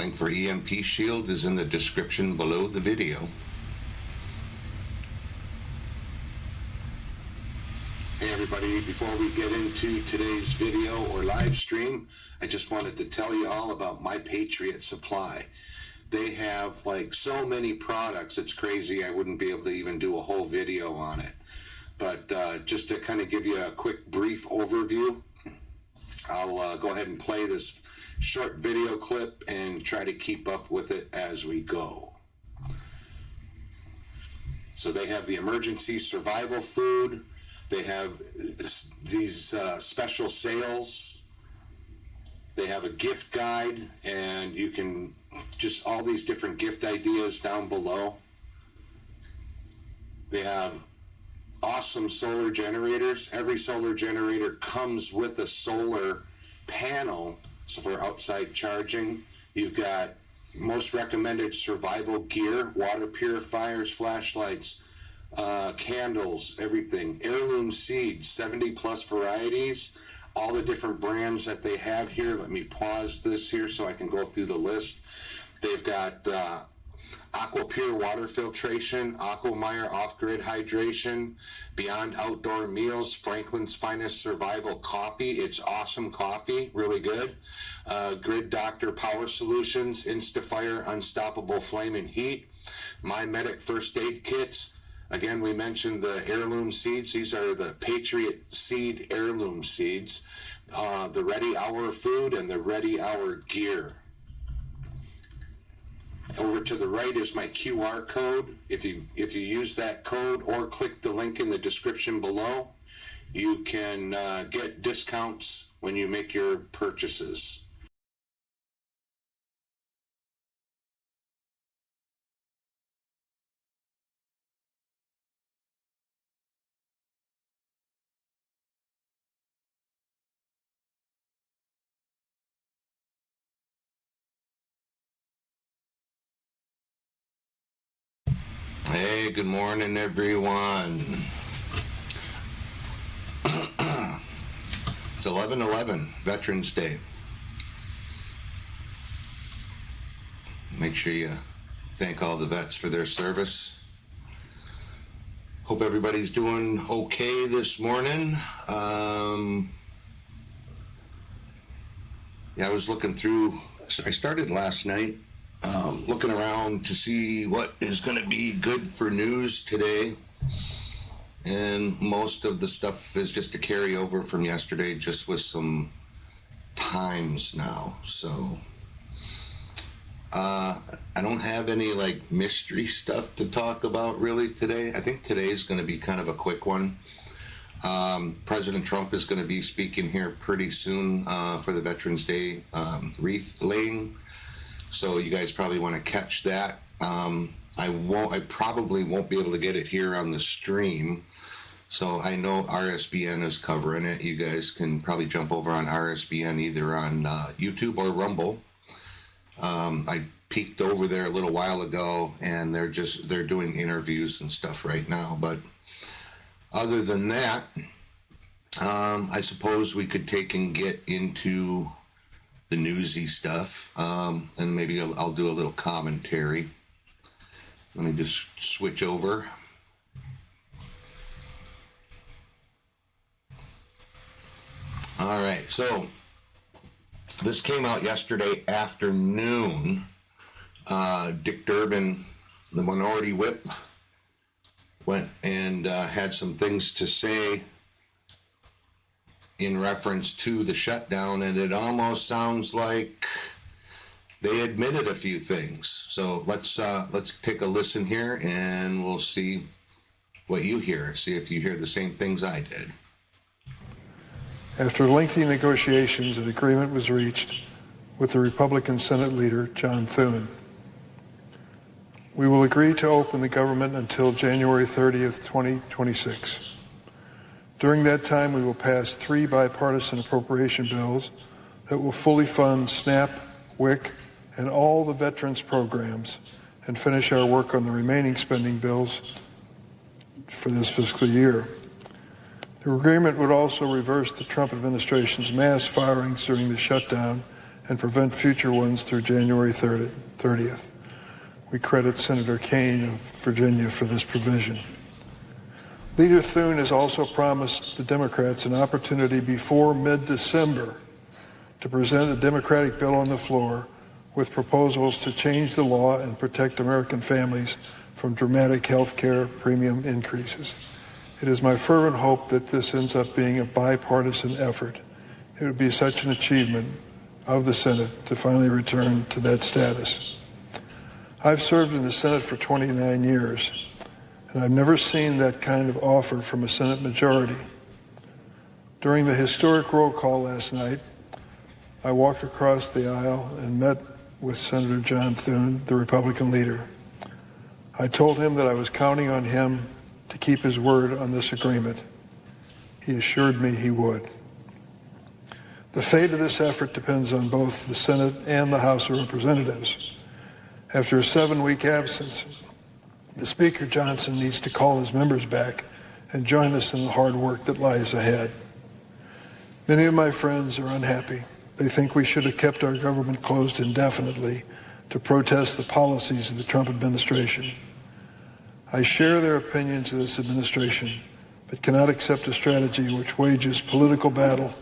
link for EMP Shield is in the description below the video. Hey everybody, before we get into today's video or live stream, I just wanted to tell you all about MyPatriotSupply. They have like so many products, it's crazy. I wouldn't be able to even do a whole video on it. But just to kind of give you a quick brief overview, I'll go ahead and play this short video clip and try to keep up with it as we go. So they have the emergency survival food. They have these special sales. They have a gift guide, and you can just all these different gift ideas down below. They have awesome solar generators. Every solar generator comes with a solar panel, so for outside charging. You've got most recommended survival gear, water purifiers, flashlights, candles, everything. Heirloom seeds, 70 plus varieties, all the different brands that they have here. Let me pause this here so I can go through the list. They've got Aqua Pure water filtration, Aquameyer off-grid hydration, Beyond Outdoor Meals, Franklin's Finest Survival Coffee. It's awesome coffee, really good. Grid Doctor Power Solutions, Instafire Unstoppable Flame and Heat, MyMedic First Aid Kits. Again, we mentioned the heirloom seeds. These are the Patriot Seed heirloom seeds. The Ready Hour food and the Ready Hour gear. Over to the right is my QR code. If you use that code or click the link in the description below, you can get discounts when you make your purchases. Hey, good morning, everyone. It's 11/11, Veterans Day. Make sure you thank all the vets for their service. Hope everybody's doing okay this morning. Yeah, I was looking through, I started last night. Looking around to see what is going to be good for news today, and most of the stuff is just a carryover from yesterday, just with some times now. So I don't have any like mystery stuff to talk about really today. I think today is going to be kind of a quick one. President Trump is going to be speaking here pretty soon for the Veterans Day wreath laying. So you guys probably want to catch that. I probably won't be able to get it here on the stream. So I know RSBN is covering it. You guys can probably jump over on RSBN either on YouTube or Rumble. I peeked over there a little while ago, and they're doing interviews and stuff right now. But other than that, I suppose we could take and get into the newsy stuff, and maybe I'll do a little commentary. Let me just switch over. All right, so this came out yesterday afternoon. Dick Durbin, the minority whip, went and had some things to say in reference to the shutdown, and it almost sounds like they admitted a few things. So let's take a listen here, and we'll see what you hear. See if you hear the same things I did. After lengthy negotiations, an agreement was reached with the Republican Senate leader, John Thune. We will agree to open the government until January 30th, 2026. During that time, we will pass 3 bipartisan appropriation bills that will fully fund SNAP, WIC, and all the veterans programs, and finish our work on the remaining spending bills for this fiscal year. The agreement would also reverse the Trump administration's mass firings during the shutdown and prevent future ones through January 30th. We credit Senator Kaine of Virginia for this provision. Leader Thune has also promised the Democrats an opportunity before mid-December to present a Democratic bill on the floor with proposals to change the law and protect American families from dramatic health care premium increases. It is my fervent hope that this ends up being a bipartisan effort. It would be such an achievement of the Senate to finally return to that status. I've served in the Senate for 29 years, and I've never seen that kind of offer from a Senate majority. During the historic roll call last night, I walked across the aisle and met with Senator John Thune, the Republican leader. I told him that I was counting on him to keep his word on this agreement. He assured me he would. The fate of this effort depends on both the Senate and the House of Representatives. After a 7-week absence, the Speaker Johnson needs to call his members back and join us in the hard work that lies ahead. Many of my friends are unhappy. They think we should have kept our government closed indefinitely to protest the policies of the Trump administration. I share their opinions of this administration, but cannot accept a strategy which wages political battle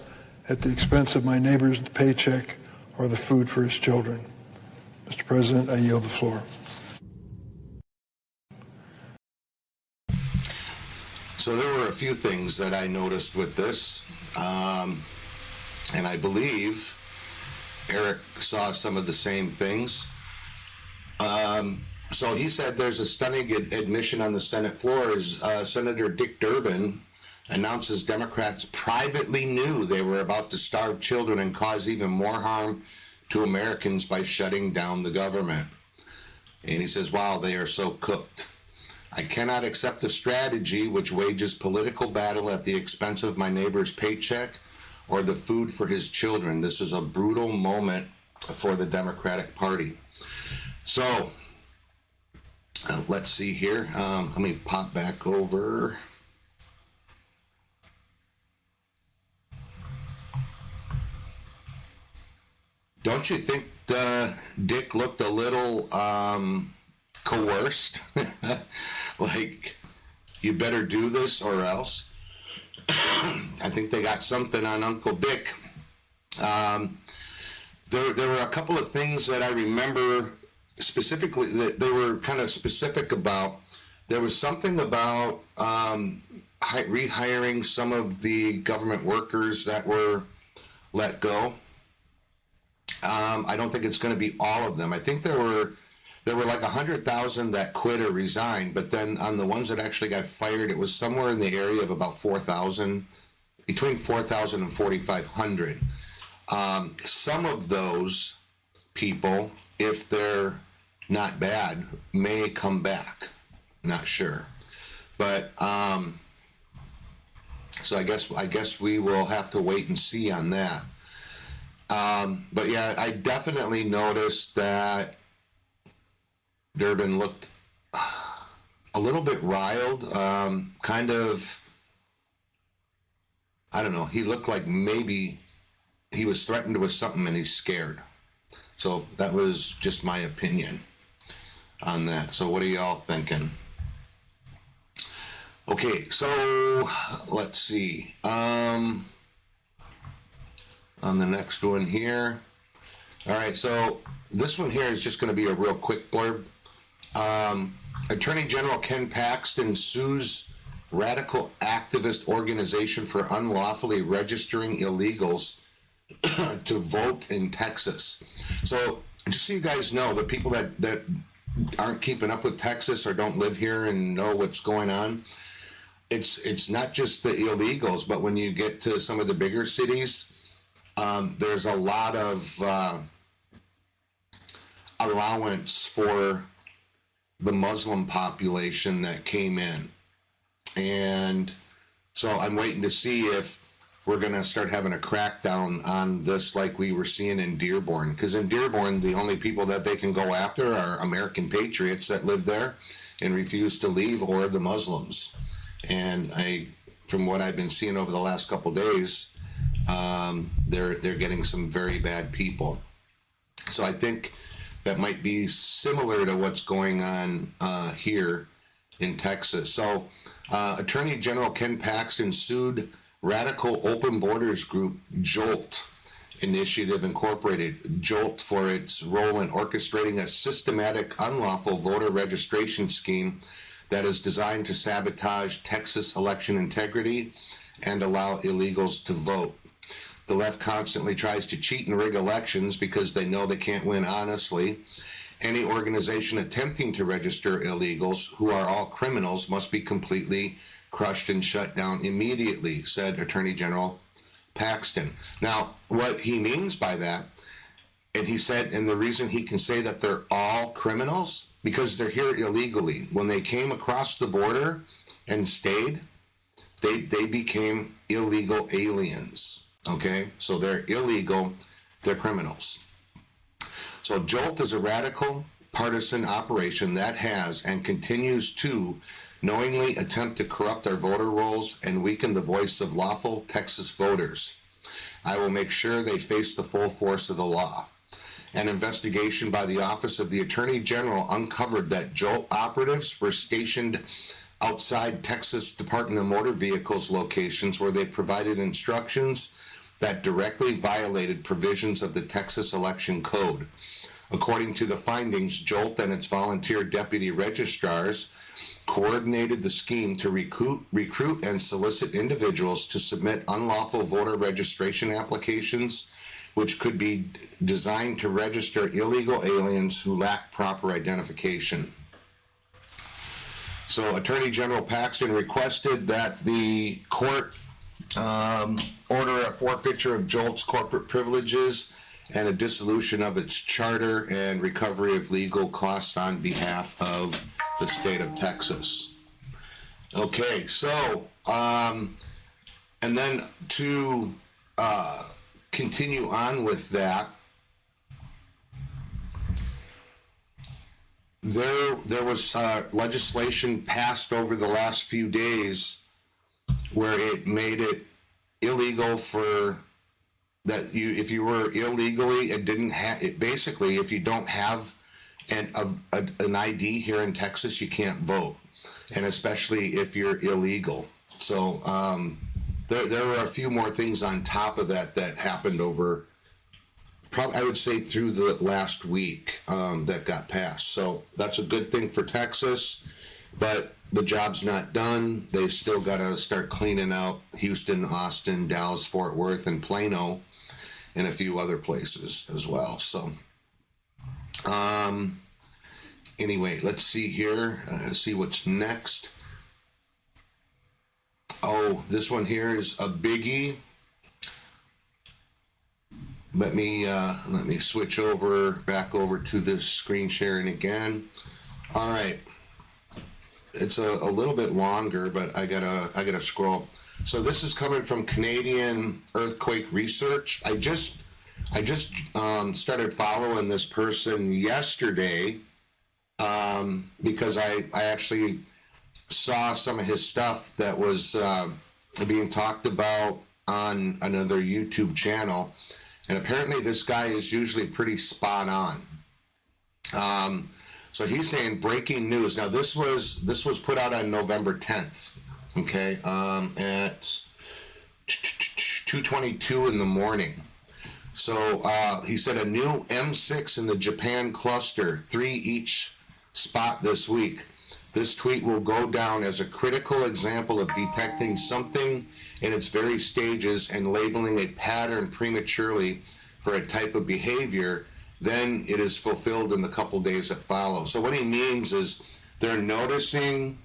at the expense of my neighbor's paycheck or the food for his children. Mr. President, I yield the floor. So there were a few things that I noticed with this, and I believe Eric saw some of the same things. So he said there's a stunning admission on the Senate floor as Senator Dick Durbin announces Democrats privately knew they were about to starve children and cause even more harm to Americans by shutting down the government. And he says, wow, they are so cooked. I cannot accept a strategy which wages political battle at the expense of my neighbor's paycheck or the food for his children. This is a brutal moment for the Democratic Party. So, let's see here. Let me pop back over. Don't you think Dick looked a little coerced? Like, you better do this or else? I think they got something on Uncle Dick. There were a couple of things that I remember specifically that they were kind of specific about. There was something about rehiring some of the government workers that were let go. I don't think it's going to be all of them. I think there were like 100,000 that quit or resigned, but then on the ones that actually got fired, it was somewhere in the area of about 4,000, between 4,000 and 4,500. Some of those people, if they're not bad, may come back. Not sure, but so I guess we will have to wait and see on that. But yeah, I definitely noticed that Durbin looked a little bit riled, kind of, I don't know, he looked like maybe he was threatened with something and he's scared. So that was just my opinion on that. So what are y'all thinking? Okay, so let's see. On the next one here. All right, so this one here is just going to be a real quick blurb. Attorney General Ken Paxton sues radical activist organization for unlawfully registering illegals to vote in Texas. So just so you guys know, the people that aren't keeping up with Texas or don't live here and know what's going on, it's not just the illegals, but when you get to some of the bigger cities, there's a lot of allowance for the Muslim population that came in. And so I'm waiting to see if we're going to start having a crackdown on this like we were seeing in Dearborn. Because in Dearborn, the only people that they can go after are American patriots that live there and refuse to leave, or the Muslims. And from what I've been seeing over the last couple days, they're getting some very bad people. So I think that might be similar to what's going on here in Texas. So Attorney General Ken Paxton sued radical open borders group JOLT Initiative Incorporated, JOLT, for its role in orchestrating a systematic unlawful voter registration scheme that is designed to sabotage Texas election integrity and allow illegals to vote. The left constantly tries to cheat and rig elections because they know they can't win honestly. Any organization attempting to register illegals, who are all criminals, must be completely crushed and shut down immediately, said Attorney General Paxton. Now, what he means by that, and he said, and the reason he can say that they're all criminals, because they're here illegally. When they came across the border and stayed, they became illegal aliens. Okay, so they're illegal, they're criminals. So JOLT is a radical partisan operation that has and continues to knowingly attempt to corrupt our voter rolls and weaken the voice of lawful Texas voters. I will make sure they face the full force of the law. An investigation by the Office of the Attorney General uncovered that JOLT operatives were stationed outside Texas Department of Motor Vehicles locations where they provided instructions that directly violated provisions of the Texas Election Code. According to the findings, JOLT and its volunteer deputy registrars coordinated the scheme to recruit and solicit individuals to submit unlawful voter registration applications, which could be designed to register illegal aliens who lack proper identification. So Attorney General Paxton requested that the court order a forfeiture of JOLT's corporate privileges and a dissolution of its charter and recovery of legal costs on behalf of the state of Texas. Okay, so, and then to continue on with that, there was legislation passed over the last few days where it made it illegal for that if you were illegally and didn't have it, basically if you don't have an ID here in Texas, you can't vote, and especially if you're illegal. So there were a few more things on top of that happened over, probably I would say through the last week that got passed. So that's a good thing for Texas, but the job's not done. They still got to start cleaning out Houston, Austin, Dallas, Fort Worth, and Plano, and a few other places as well. So anyway, let's see here. See what's next. Oh, this one here is a biggie. Let me switch back over to this screen sharing again. All right. It's a little bit longer, but I gotta scroll. So this is coming from Canadian Earthquake Research. I just started following this person yesterday because I actually saw some of his stuff that was being talked about on another YouTube channel, and apparently this guy is usually pretty spot on. So he's saying breaking news. Now this was put out on November 10th. Okay, at 2:22 in the morning. So he said a new M6 in the Japan cluster, 3 each spot this week. This tweet will go down as a critical example of detecting something in its very stages and labeling a pattern prematurely for a type of behavior. Then it is fulfilled in the couple days that follow. So what he means is they're noticing,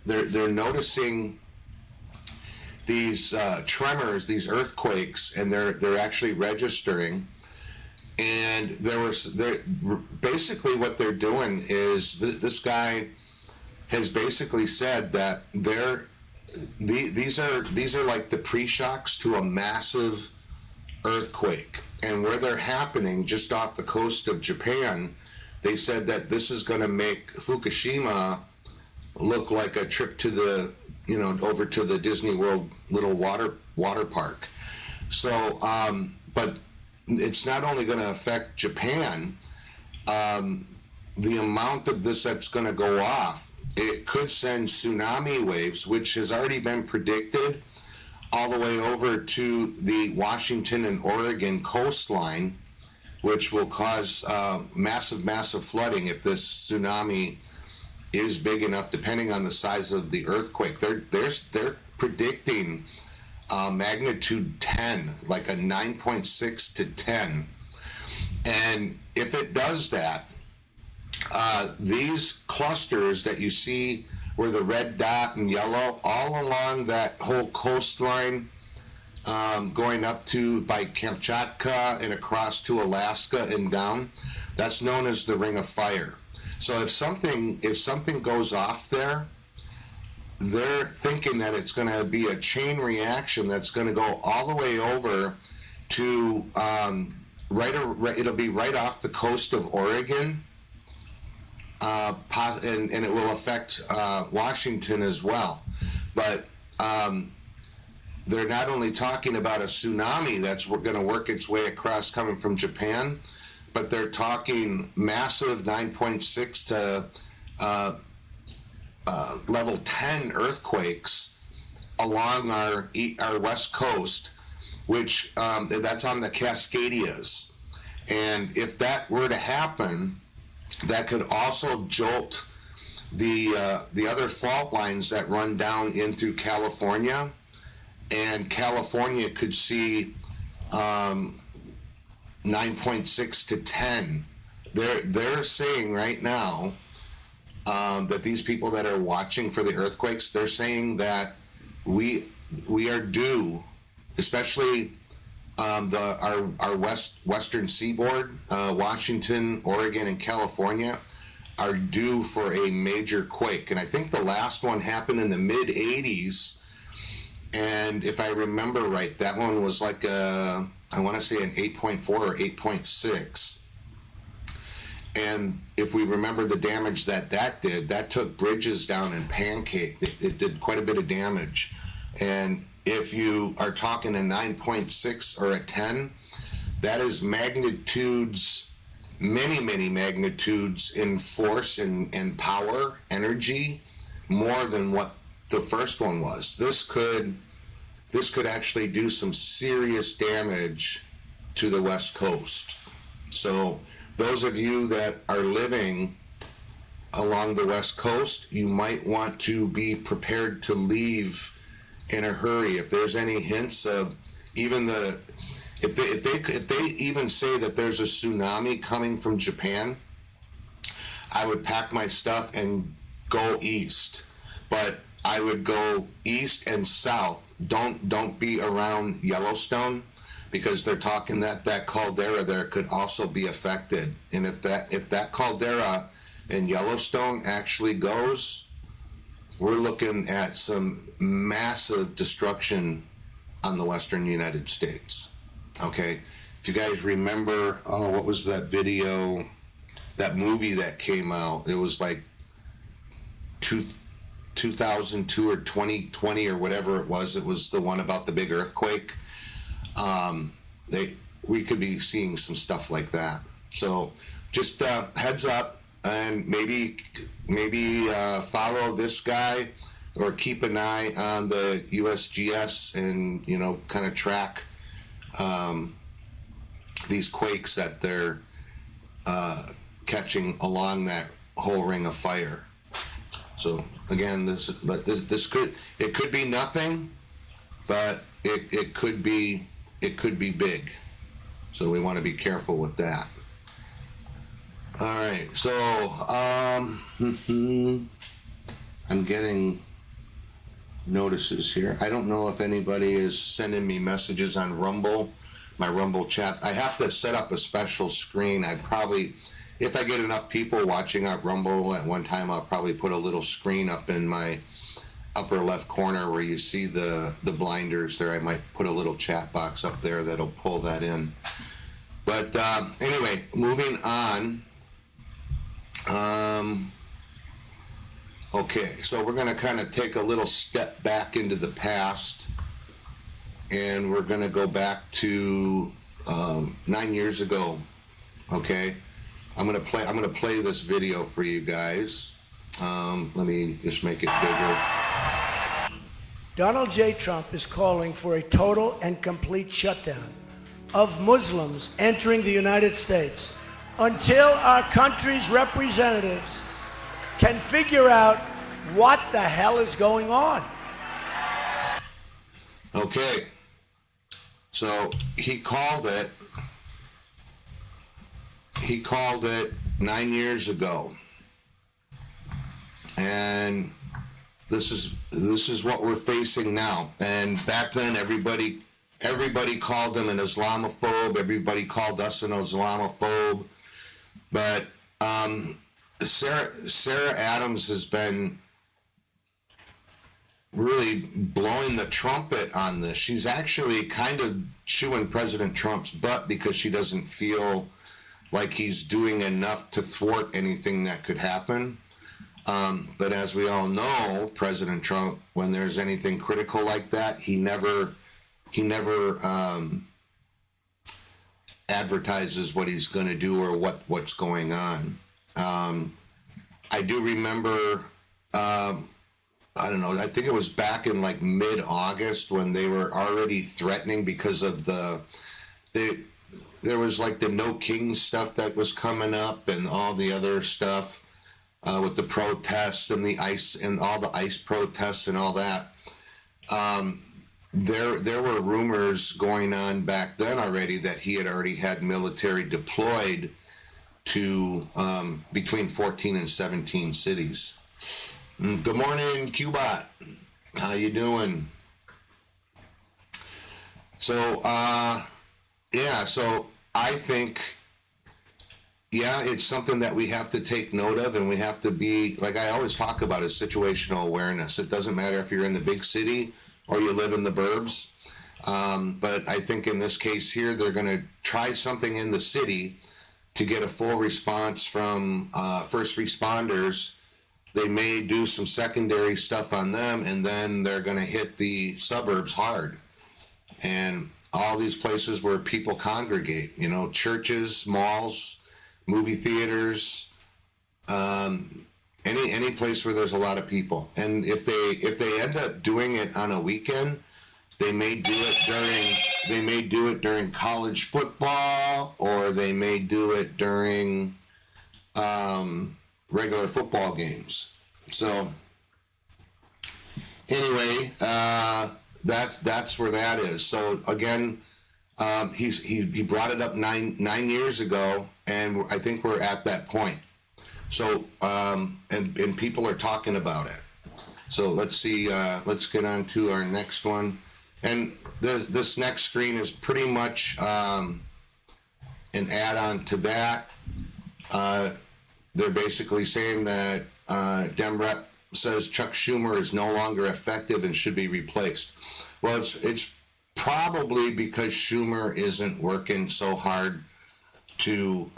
they're noticing these tremors, these earthquakes, and they're actually registering. And basically what they're doing is this guy has basically said that these are like the pre-shocks to a massive earthquake, and where they're happening just off the coast of Japan, they said that this is going to make Fukushima look like a trip to the, over to the Disney World little water park. So, but it's not only going to affect Japan, the amount of this that's going to go off, it could send tsunami waves, which has already been predicted, all the way over to the Washington and Oregon coastline, which will cause massive flooding if this tsunami is big enough, depending on the size of the earthquake. They're predicting magnitude 10, like a 9.6 to 10. And if it does that, these clusters that you see where the red dot and yellow, all along that whole coastline, going up to by Kamchatka and across to Alaska and down, that's known as the Ring of Fire. So if something goes off there, they're thinking that it's going to be a chain reaction that's going to go all the way over to it'll be right off the coast of Oregon, and it will affect Washington as well. But they're not only talking about a tsunami that's going to work its way across coming from Japan, but they're talking massive 9.6 to level 10 earthquakes along our west coast, which that's on the Cascadias. And if that were to happen, that could also jolt the other fault lines that run down in through California, and California could see 9.6 to 10. They're saying right now that these people that are watching for the earthquakes, they're saying that we are due, especially our western seaboard, Washington, Oregon, and California, are due for a major quake. And I think the last one happened in the mid 80s. And if I remember right, that one was like I want to say an 8.4 or 8.6. And if we remember the damage that did, that took bridges down and pancaked. It did quite a bit of damage. And if you are talking a 9.6 or a 10, that is magnitudes, many magnitudes in force and power, energy, more than what the first one was. This could actually do some serious damage to the West Coast. So those of you that are living along the West Coast, you might want to be prepared to leave in a hurry. If there's any hints of even if they even say that there's a tsunami coming from Japan, I would pack my stuff and go east. But I would go east and south. Don't be around Yellowstone, because they're talking that caldera there could also be affected. And if that caldera in Yellowstone actually goes, we're looking at some massive destruction on the western United States. Okay, if you guys remember, what was that video, that movie that came out? It was like 2002 or 2020 or whatever it was. It was the one about the big earthquake. We could be seeing some stuff like that. So just heads up, and maybe follow this guy, or keep an eye on the USGS, and kind of track these quakes that they're catching along that whole ring of fire. So again, this could be nothing, but it could be big. So we want to be careful with that. All right, so I'm getting notices here. I don't know if anybody is sending me messages on Rumble, my Rumble chat. I have to set up a special screen. I probably, if I get enough people watching on Rumble at one time, I'll probably put a little screen up in my upper left corner where you see the blinders there. I might put a little chat box up there that'll pull that in. But anyway, moving on. Okay, so we're going to kind of take a little step back into the past, and we're going to go back to 9 years ago. Okay, I'm gonna play this video for you guys. Let me just make it bigger. Donald J. Trump is calling for a total and complete shutdown of Muslims entering the United States until our country's representatives can figure out what the hell is going on. Okay, so he called it 9 years ago, and this is what we're facing now. And back then, everybody called him an Islamophobe. Everybody called us an Islamophobe. But Sarah Adams has been really blowing the trumpet on this. She's actually kind of chewing President Trump's butt because she doesn't feel like he's doing enough to thwart anything that could happen. But as we all know, President Trump, when there's anything critical like that, he never advertises what he's going to do or what's going on. I do remember, I don't know, I think it was back in like mid-August when they were already threatening because of there was like the No King stuff that was coming up and all the other stuff. With the protests and the ICE and all the ICE protests and all that, there were rumors going on back then already that he had already had military deployed to between 14 and 17 cities. Good morning, Cubot. How you doing? So yeah, so I think. Yeah, it's something that we have to take note of, and we have to be, like I always talk about, is situational awareness. It doesn't matter if you're in the big city or you live in the burbs. But I think in this case here, they're going to try something in the city to get a full response from first responders. They may do some secondary stuff on them, and then they're going to hit the suburbs hard. And all these places where people congregate, you know, churches, malls, movie theaters, any place where there's a lot of people. And if they end up doing it on a weekend, they may do it during college football, or they may do it during regular football games. So anyway, that's where that is. So again, he brought it up nine years ago, and I think we're at that point. So and people are talking about it. So let's see. Let's get on to our next one. And this next screen is pretty much an add-on to that. They're basically saying that Dem Rep says Chuck Schumer is no longer effective and should be replaced. Well, it's probably because Schumer isn't working so hard to,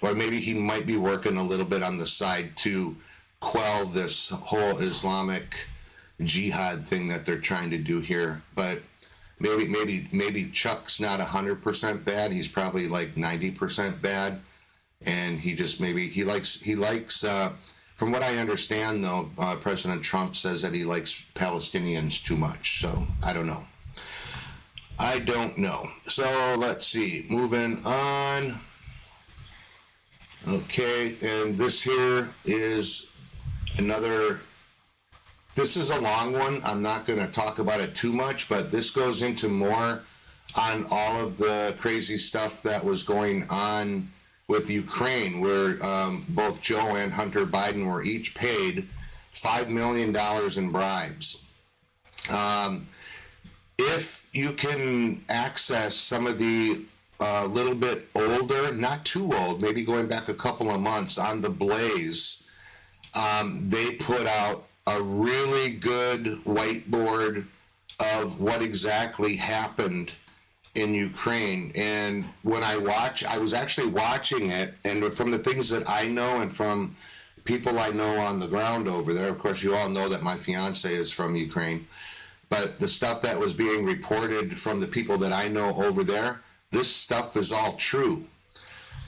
or maybe he might be working a little bit on the side to quell this whole Islamic jihad thing that they're trying to do here. But maybe Chuck's not 100% bad. He's probably like 90% bad, and he just he likes. From what I understand, though, President Trump says that he likes Palestinians too much. So I don't know. So let's see. Moving on. Okay, and this here is another. This is a long one. I'm not going to talk about it too much, but this goes into more on all of the crazy stuff that was going on with Ukraine, where both Joe and Hunter Biden were each paid $5 million in bribes. If you can access some of the little bit older, not too old, maybe going back a couple of months on the Blaze, they put out a really good whiteboard of what exactly happened in Ukraine. And when I was actually watching it, and from the things that I know and from people I know on the ground over there, of course, you all know that my fiance is from Ukraine, but the stuff that was being reported from the people that I know over there this stuff is all true,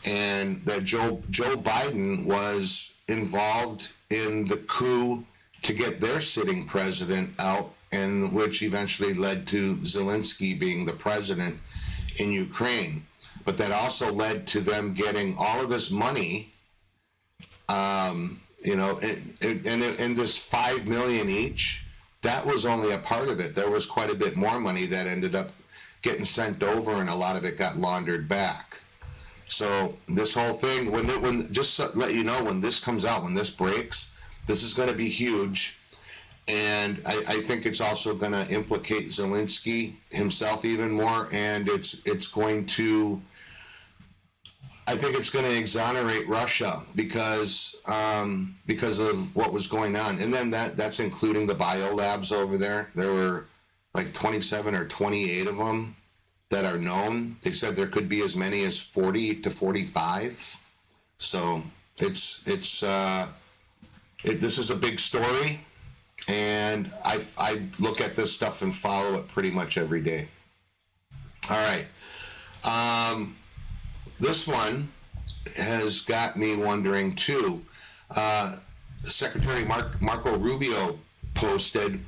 and that Joe Biden was involved in the coup to get their sitting president out, and which eventually led to Zelensky being the president in Ukraine. But that also led to them getting all of this money, and this $5 million each. That was only a part of it. There was quite a bit more money that ended up getting sent over, and a lot of it got laundered back. So this whole thing, when just to let you know, when this comes out, when this breaks, this is going to be huge. And I think it's also going to implicate Zelensky himself even more, and it's going to, I think it's going to exonerate Russia because of what was going on. And then that's including the biolabs over there. There were like 27 or 28 of them that are known. They said there could be as many as 40 to 45. So this is a big story, and I look at this stuff and follow it pretty much every day. All right. This one has got me wondering too. Secretary Marco Rubio posted,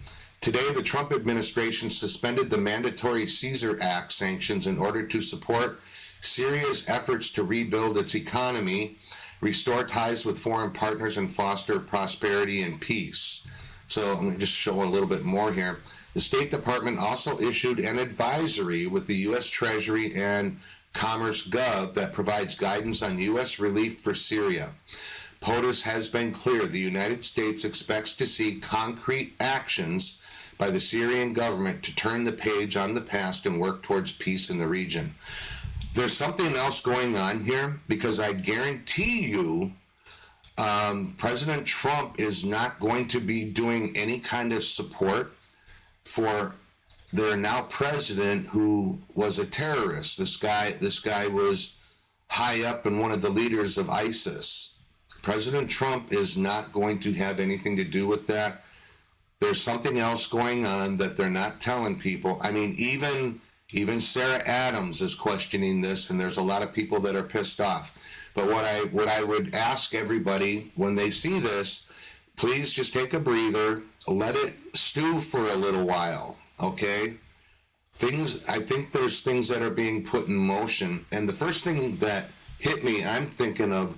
today the Trump administration suspended the mandatory Caesar Act sanctions in order to support Syria's efforts to rebuild its economy, restore ties with foreign partners, and foster prosperity and peace. So I'm going to just show a little bit more here. The State Department also issued an advisory with the U.S. Treasury and Commerce Gov that provides guidance on U.S. relief for Syria. POTUS has been clear the United States expects to see concrete actions by the Syrian government to turn the page on the past and work towards peace in the region. There's something else going on here, because I guarantee you President Trump is not going to be doing any kind of support for their now president, who was a terrorist. This guy was high up and one of the leaders of ISIS. President Trump is not going to have anything to do with that. There's something else going on that they're not telling people. I mean, even Sarah Adams is questioning this, and there's a lot of people that are pissed off. But what I would ask everybody when they see this, please just take a breather, let it stew for a little while. Okay, I think there's things that are being put in motion. And the first thing that hit me, I'm thinking of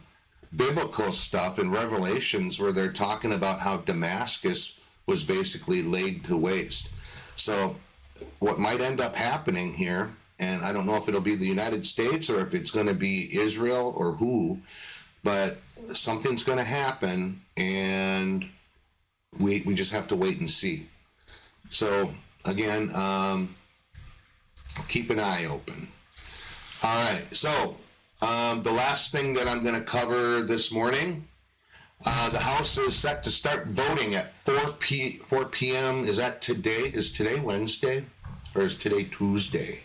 biblical stuff in Revelations where they're talking about how Damascus was basically laid to waste. So what might end up happening here, and I don't know if it'll be the United States or if it's going to be Israel or who, but something's going to happen, and we just have to wait and see. So again, keep an eye open. All right, so the last thing that I'm going to cover this morning, the House is set to start voting at 4 p.m. Is that today? Is today Wednesday, or is today Tuesday?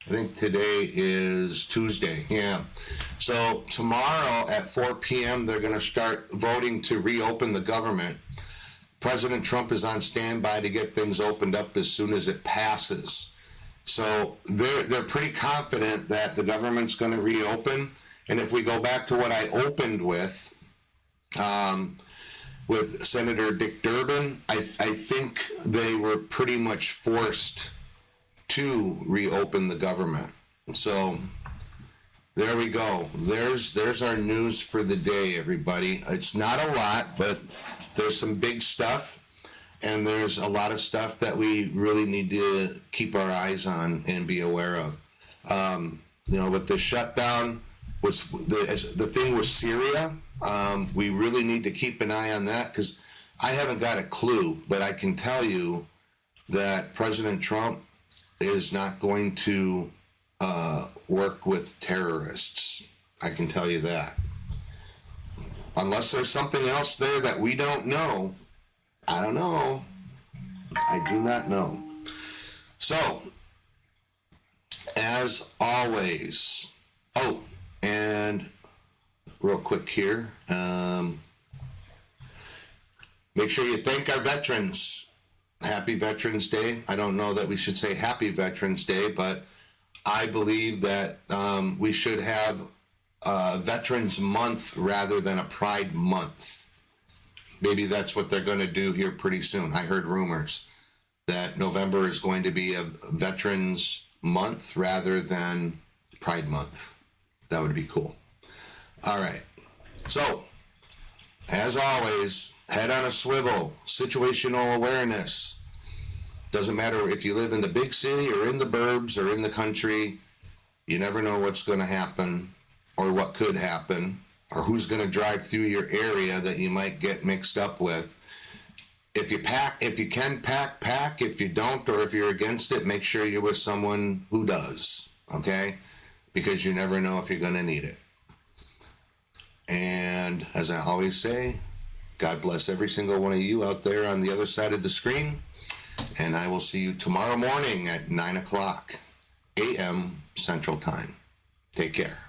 I think today is Tuesday, yeah. So tomorrow at 4 p.m. they're going to start voting to reopen the government. President Trump is on standby to get things opened up as soon as it passes. So they're pretty confident that the government's going to reopen. And if we go back to what I opened with Senator Dick Durbin, I think they were pretty much forced to reopen the government. So there we go. There's our news for the day, everybody. It's not a lot, but there's some big stuff, and there's a lot of stuff that we really need to keep our eyes on and be aware of. With the shutdown, was the thing with Syria, we really need to keep an eye on that, because I haven't got a clue, but I can tell you that President Trump is not going to work with terrorists. I can tell you that. Unless there's something else there that we don't know. I don't know. I do not know. So, as always, and real quick here, make sure you thank our veterans. Happy Veterans Day. I don't know that we should say Happy Veterans Day, but I believe that we should have Veterans Month rather than a Pride Month. Maybe that's what they're going to do here pretty soon. I heard rumors that November is going to be a Veterans Month rather than Pride Month. That would be cool. All right. So, as always, head on a swivel, situational awareness. Doesn't matter if you live in the big city or in the burbs or in the country, you never know what's going to happen or what could happen or who's going to drive through your area that you might get mixed up with. If you can pack. If you don't, or if you're against it, make sure you're with someone who does, okay? Because you never know if you're going to need it. And as I always say, God bless every single one of you out there on the other side of the screen. And I will see you tomorrow morning at 9 o'clock a.m. Central Time. Take care.